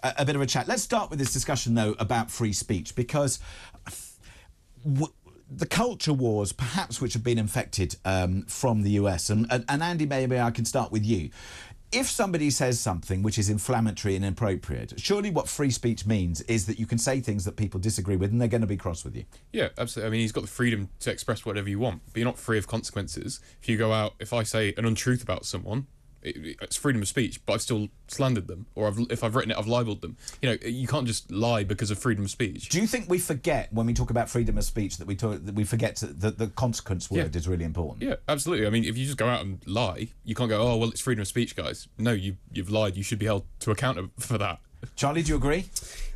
a bit of a chat. Let's start with this discussion, though, about free speech, because the culture wars, perhaps, which have been infected from the US, and Andy, maybe I can start with you. If somebody says something which is inflammatory and inappropriate, surely what free speech means is that you can say things that people disagree with and they're going to be cross with you. Yeah, absolutely. I mean, he's got the freedom to express whatever you want, but you're not free of consequences. If you go out, if I say an untruth about someone, it's freedom of speech, but I've still slandered them, or if I've written it, I've libelled them. You know, you can't just lie because of freedom of speech. Do you think we forget, when we talk about freedom of speech, that we forget that the consequence word is really important? Yeah, absolutely. I mean, if you just go out and lie, you can't go, oh, well, it's freedom of speech, guys. No, you've lied. You should be held to account for that. Charlie, do you agree?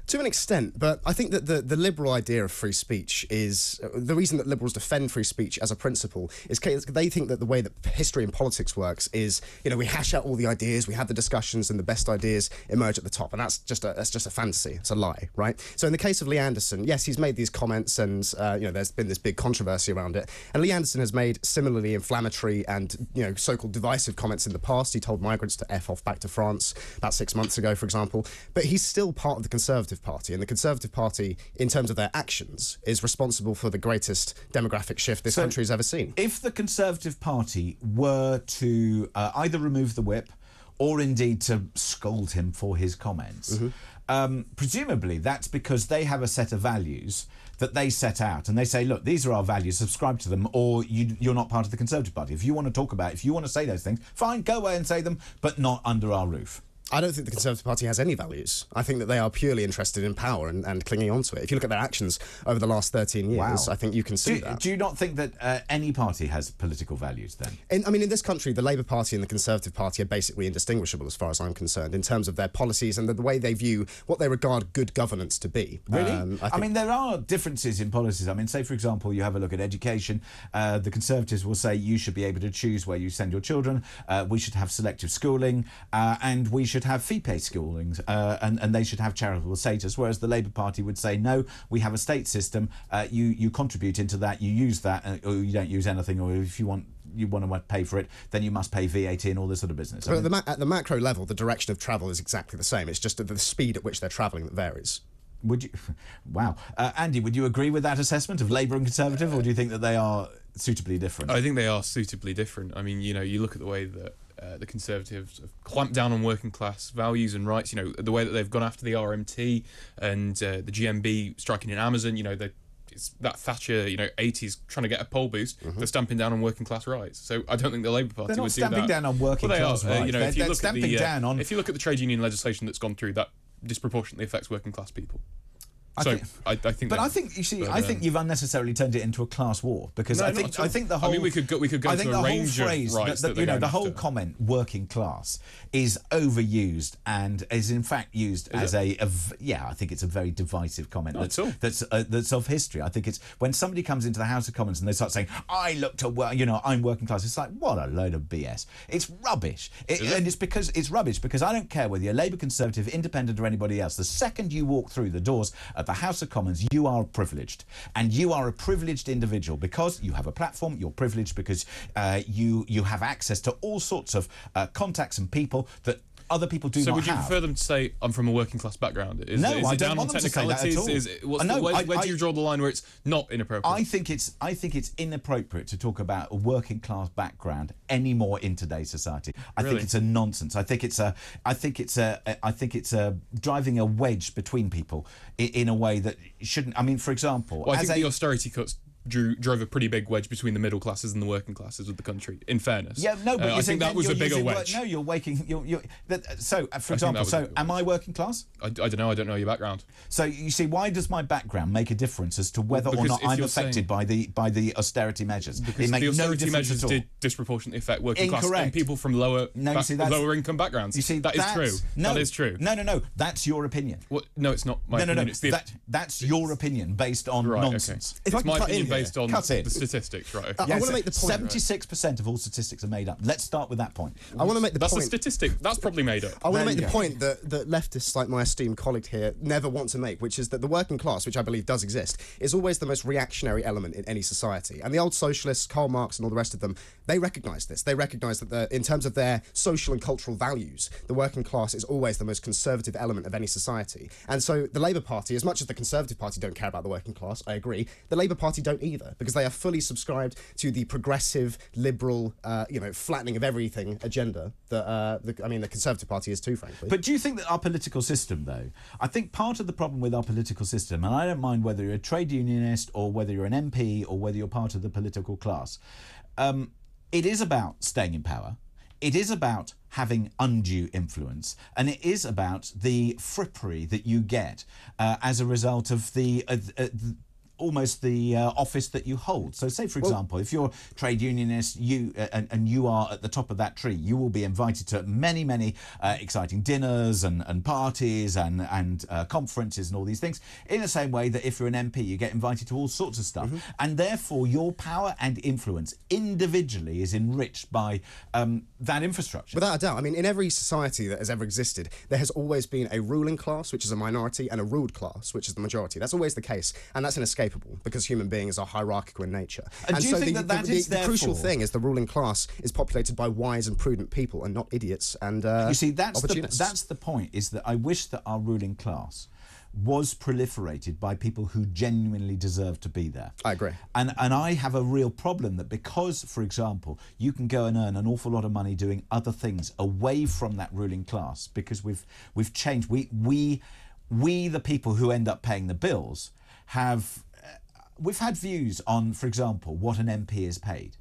To an extent, but I think that the liberal idea of free speech is... the reason that liberals defend free speech as a principle is they think that the way that history and politics works is, you know, we hash out all the ideas, we have the discussions, and the best ideas emerge at the top, and that's just a fantasy. It's a lie, right? So in the case of Lee Anderson, yes, he's made these comments, and you know, there's been this big controversy around it, and Lee Anderson has made similarly inflammatory and, you know, so-called divisive comments in the past. He told migrants to F off back to France about 6 months ago, for example, but he's still part of the Conservative Party, and the Conservative Party, in terms of their actions, is responsible for the greatest demographic shift this country has ever seen. If the Conservative Party were to either remove the whip or indeed to scold him for his comments, presumably that's because they have a set of values that they set out, and they say, look, these are our values, subscribe to them, or you're not part of the Conservative Party. If you want to talk about it, if you want to say those things, fine, go away and say them, but not under our roof. I don't think the Conservative Party has any values. I think that they are purely interested in power and clinging on to it. If you look at their actions over the last 13 years, I think you can see that. Do you not think that any party has political values then? I mean, in this country, the Labour Party and the Conservative Party are basically indistinguishable as far as I'm concerned in terms of their policies and the way they view what they regard good governance to be. Really? I mean, there are differences in policies. I mean, say, for example, you have a look at education. The Conservatives will say you should be able to choose where you send your children. We should have selective schooling, and we should have fee-pay schooling, and they should have charitable status, whereas the Labour Party would say, no, we have a state system, you contribute into that, you use that, or you don't use anything, or if you want to pay for it, then you must pay VAT and all this sort of business. But at the macro level, the direction of travel is exactly the same. It's just the speed at which they're travelling that varies. Would you? Wow. Andy, would you agree with that assessment of Labour and Conservative, or do you think that they are suitably different? I think they are suitably different. I mean, you know, you look at the way that the Conservatives have clamped down on working class values and rights, you know, the way that they've gone after the RMT and the GMB striking in Amazon, you know, it's that Thatcher, you know, 80s trying to get a poll boost. They're stamping down on working class rights. So I don't think the Labour Party would do that. They're not stamping down on working class rights. You know, if if you look at the trade union legislation that's gone through, that disproportionately affects working class people. I think you've unnecessarily turned it into a class war, because I think the whole. I mean, we could go to a range of rights that you know, the whole comment "working class" is overused and is in fact used as I think it's a very divisive comment. That's of history. I think it's when somebody comes into the House of Commons and they start saying, "I look to work," you know, I'm working class. It's like, what a load of BS. It's rubbish, and it's rubbish because I don't care whether you're Labour, Conservative, Independent, or anybody else. The second you walk through the doors at the House of Commons, you are privileged, and you are a privileged individual because you have a platform. You're privileged because you have access to all sorts of contacts and people that other people do not have. So would you prefer them to say, I'm from a working class background? I don't want them to say that at all. Where do you draw the line where it's not inappropriate? I think it's inappropriate to talk about a working class background anymore in today's society. I think it's a nonsense. I think it's driving a wedge between people in a way that shouldn't. I mean, for example, I think the austerity cuts drove a pretty big wedge between the middle classes and the working classes of the country, in fairness. Yeah, no, but I think that was a bigger wedge. No, you're for example, am I working class? I don't know. I don't know your background. So you see, why does my background make a difference as to whether or not I'm affected by the austerity measures? Because the austerity measures did disproportionately affect working class and people from lower income backgrounds. You see, that is true. That is true. No. That's your opinion. No, it's not my opinion. That's your opinion based on nonsense. Okay. It's my opinion based on Cut it. the statistics, right? I want to make the point. 76% of all statistics are made up. Let's start with that point. I want to make the That's point. a statistic. That's probably made up. I want to There make you the go. point that leftists like my esteemed colleague here never want to make, which is that the working class, which I believe does exist, is always the most reactionary element in any society. And the old socialists, Karl Marx and all the rest of them, they recognise this. They recognise that in terms of their social and cultural values, the working class is always the most conservative element of any society. And so the Labour Party, as much as the Conservative Party don't care about the working class, I agree, the Labour Party don't either, because they are fully subscribed to the progressive, liberal, flattening of everything agenda that the Conservative Party is too, frankly. But do you think that our political system, though, I think part of the problem with our political system, and I don't mind whether you're a trade unionist or whether you're an MP or whether you're part of the political class, it is about staying in power. It is about having undue influence, and it is about the frippery that you get as a result of the almost the office that you hold. So say, for example, if you're a trade unionist, and you are at the top of that tree, you will be invited to many, many exciting dinners and parties and conferences and all these things, in the same way that if you're an MP, you get invited to all sorts of stuff. And therefore, your power and influence individually is enriched by that infrastructure. Without a doubt. I mean, in every society that has ever existed, there has always been a ruling class, which is a minority, and a ruled class, which is the majority. That's always the case, and that's inescapable because human beings are hierarchical in nature. And do you so think the crucial thing is the ruling class is populated by wise and prudent people and not idiots and you see, that's opportunists. the point, is that I wish that our ruling class was proliferated by people who genuinely deserve to be there. I agree. And I have a real problem that because, for example, you can go and earn an awful lot of money doing other things away from that ruling class, because we've changed. We the people who end up paying the bills have we've had views on, for example, what an MP is paid.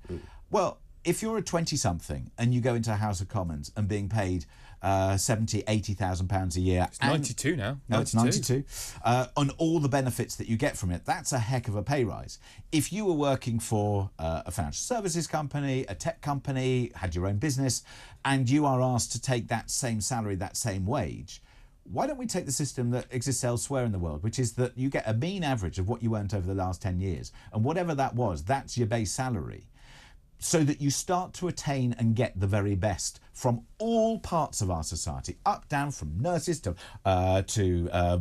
Well, if you're a 20-something and you go into a House of Commons and being paid 70, 80,000 pounds a year. It's 92 now. No, it's 92. On all the benefits that you get from it, that's a heck of a pay rise. If you were working for a financial services company, a tech company, had your own business, and you are asked to take that same salary, that same wage, why don't we take the system that exists elsewhere in the world, which is that you get a mean average of what you earned over the last 10 years, and whatever that was, that's your base salary, so that you start to attain and get the very best from all parts of our society, up, down, from nurses to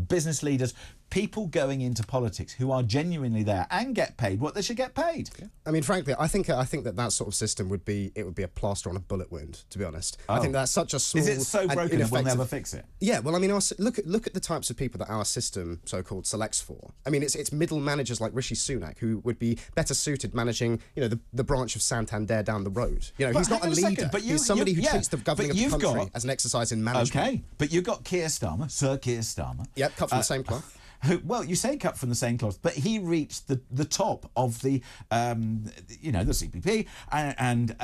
business leaders, people going into politics who are genuinely there and get paid what they should get paid. I mean, frankly, I think that sort of system would be a plaster on a bullet wound, to be honest. I think that's such a small. Is it so broken that we'll never fix it? Yeah, well, I mean, look at the types of people that our system, so-called, selects for. I mean, it's middle managers like Rishi Sunak who would be better suited managing, the branch of Santander down the road. He's not a leader. But he's somebody who treats the governing of the country as an exercise in management. Okay, but you've got Keir Starmer, Sir Keir Starmer. Yep, cut from the same cloth. Well, you say cut from the same cloth, but he reached the top of the CPP, and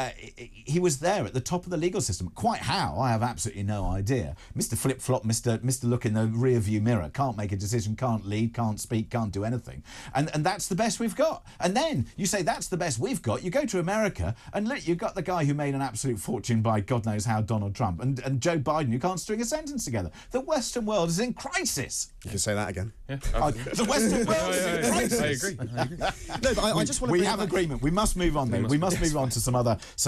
he was there at the top of the legal system. Quite how, I have absolutely no idea. Mr. Flip Flop, Mr. Look in the rear view mirror, can't make a decision, can't lead, can't speak, can't do anything, and that's the best we've got. And then you say that's the best we've got. You go to America, and look, you've got the guy who made an absolute fortune by God knows how, Donald Trump, and Joe Biden, who can't string a sentence together. The Western world is in crisis. You can say that again. Yeah. The Western world is in crisis. I agree. No, but I just want to. We have agreement. We must move on, though. We must move on to some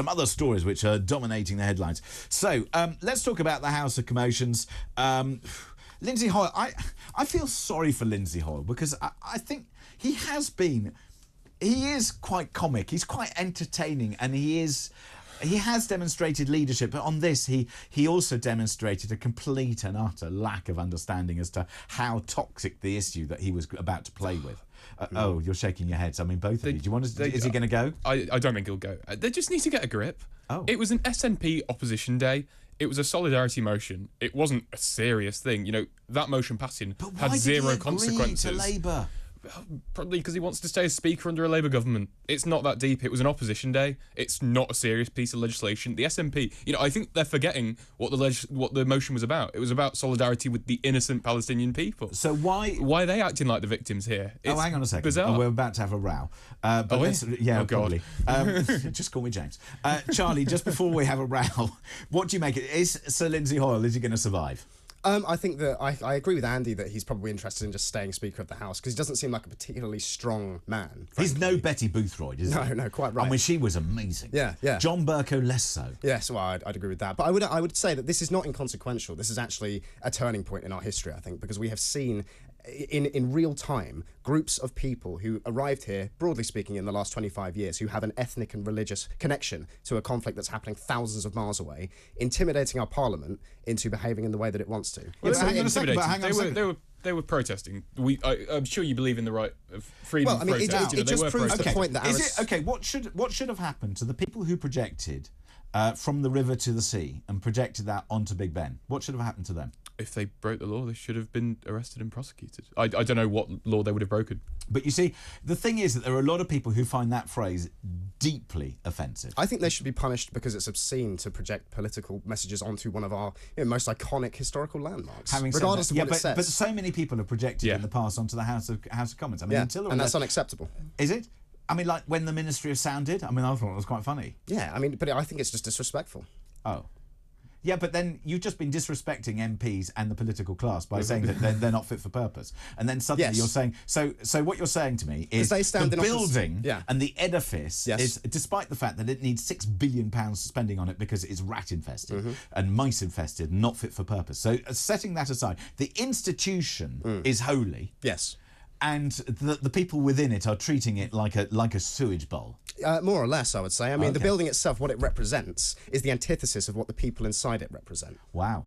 other stories which are dominating the headlines. So let's talk about the House of Commotions. Lindsay Hoyle. I feel sorry for Lindsay Hoyle because I think he is quite comic. He's quite entertaining, and he has demonstrated leadership, but on this he also demonstrated a complete and utter lack of understanding as to how toxic the issue that he was about to play with. Oh, you're shaking your heads. I mean, both of you. Do you want to? Is he going to go? I don't think he'll go. They just need to get a grip. Oh. It was an SNP opposition day. It was a solidarity motion. It wasn't a serious thing. That motion passing had zero consequences. To Labour? Probably because he wants to stay as Speaker under a Labour government. It's not that deep. It was an opposition day. It's not a serious piece of legislation. The SNP, I think they're forgetting what the motion was about. It was about solidarity with the innocent Palestinian people. So why are they acting like the victims here? It's hang on a second. Bizarre. We're about to have a row. Oh, probably. Just call me James. Charlie, just before we have a row, what do you make it? Is Sir Lindsay Hoyle, is he going to survive? I think that I agree with Andy that he's probably interested in just staying Speaker of the House because he doesn't seem like a particularly strong man. Frankly. He's no Betty Boothroyd, is he? No, quite right. I mean, she was amazing. Yeah. John Bercow less so. Yes, well, I'd agree with that. But I would say that this is not inconsequential. This is actually a turning point in our history, I think, because we have seen in real time groups of people who arrived here, broadly speaking, in the last 25 years, who have an ethnic and religious connection to a conflict that's happening thousands of miles away, intimidating our parliament into behaving in the way that it wants to. Well, hang on a second. They were protesting. I'm sure you believe in the right of freedom of protest. It just proves the point that what should have happened to the people who projected from the river to the sea and projected that onto Big Ben? What should have happened to them? If they broke the law, they should have been arrested and prosecuted. I don't know what law they would have broken. But you see, the thing is that there are a lot of people who find that phrase deeply offensive. I think they should be punished because it's obscene to project political messages onto one of our most iconic historical landmarks, regardless of what it says. But so many people have projected in the past onto the House of Commons. I mean, and that's unacceptable. Is it? I mean, like when the Ministry of Sound did. I mean, I thought it was quite funny. Yeah, I mean, but I think it's just disrespectful. Oh. Yeah, but then you've just been disrespecting MPs and the political class by saying that they're not fit for purpose. And then suddenly you're saying... So what you're saying to me is the building and the edifice is, despite the fact that it needs £6 billion spending on it because it's rat-infested and mice-infested, not fit for purpose. So setting that aside, the institution is holy. Yes. And the people within it are treating it like a sewage bowl. More or less, I would say. I mean, the building itself, what it represents, is the antithesis of what the people inside it represent. Wow.